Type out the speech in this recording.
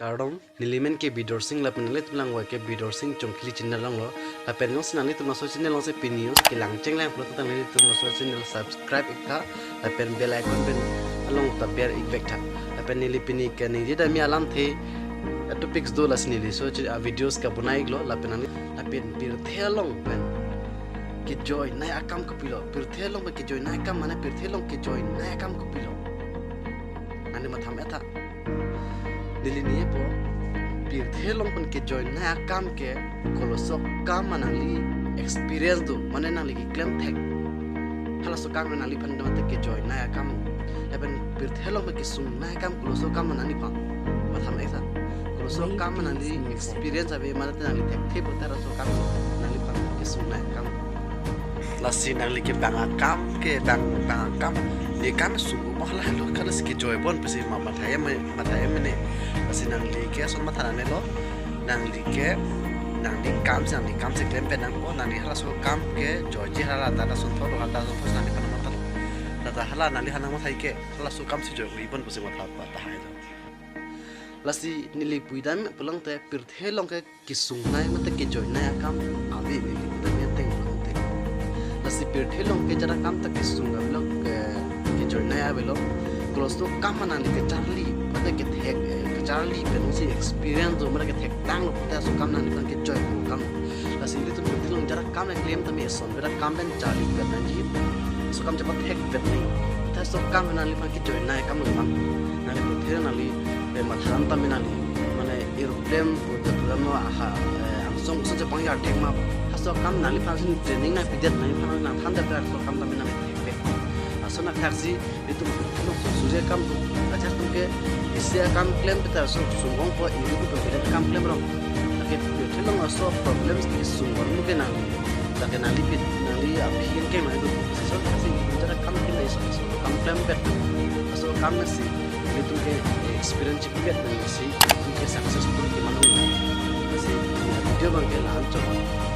Kardong nilimen ke Bidor sing la penale tulang wa ke Bidor sing Chongkheli channel lang lo la penyo sinali tumna so channel lang se pinius ke langcheng lang pro tutang ni tumna so channel subscribe ikka la pen bell icon pen along ta per ikvekta la pen nili pini ke ni jeda mi alam the topics do la sinili so videos ka bunai glo la penali la pen pir thelong pen ke joy nai akam ko pilo pir thelong ke joy nai akam mana pir thelong ke joy nai akam ko pilo ane matham eta dili ni po pir thelong pun ke join na kam ke koloso kam manali experience do mane nali ki claim thek hala so kam nali pan mate ke join na kam leben pir thelong ke sum na kam koloso kam manani pa matham esa koloso kam manali experience ave mane nali thek the potara so kam nali pa ke sum na kam lasi nali ke bang kam ni kam sungguh mahal lo kalau segi joy bon pasti matha em ne pasti nang like son matha ne lo nang like nang di kam se klem pe nang ko nang ni hala so kam ke joy ji hala ta son thoro hala so pasti nang kana matha ta hala nang li hanang matha ke hala so kam si joy bon pasti matha pa ta hai lasi nili puidam pulang te pirthe long ke kisung nai mate ke joy nai kam ave ni puidam teng lasi pirthe long ke jara kam ta kisung lo join naya belo close to kam manali ke charli mate ke thek ke charli pe si experience do mara ke thek tang lo ta so kam nani ke joy kam la sili to thilong jara kam na claim ta me son bera kam ben charli pe na ji so kam jaba thek pe nei ta so kam nani ke join naya kam lo kam nani ko thera nali pe matharam ta me nali mane aeroplane ko ta puram no aha am song so je pang ya thek ma so kam nali pa sin training na pidet nai pa na than da so kam ta me nani सोना खासी itu sudah kam tu aja tu ke isia kam claim kita so sungong ko ini tu beda kam claim rom tapi betul nggak so problems ki sungong mungkin nanti nali pit nali abhin ke mana tu so kasi cara kam kita so kam claim bet so kam nasi itu ke experience bet nasi itu ke successful ke mana nasi video bangke lancar